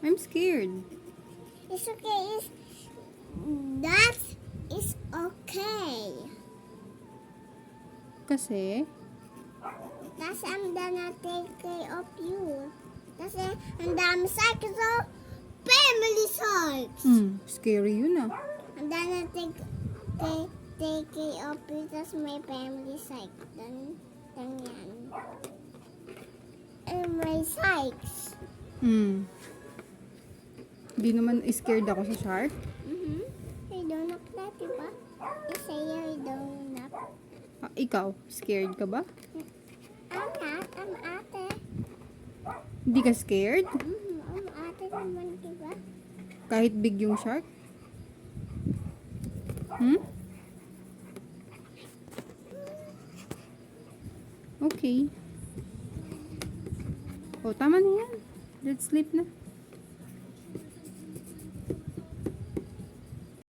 I'm scared. It's okay. That is okay. Kasi, Kasi I'm gonna take care of you. Kasi ang dami cycles of family sharks. scary yun ah. I'm gonna take care of you. That's my family shark. Dan yan. And my sharks. Di naman scared ako sa shark. I don't know that, diba? I say I don't know. Ah, ikaw, scared ka ba? I'm not. I'm ate. Hindi ka scared? I'm ate naman, diba? Kahit big yung shark? Okay. Oh, tama na yan. Let's sleep na.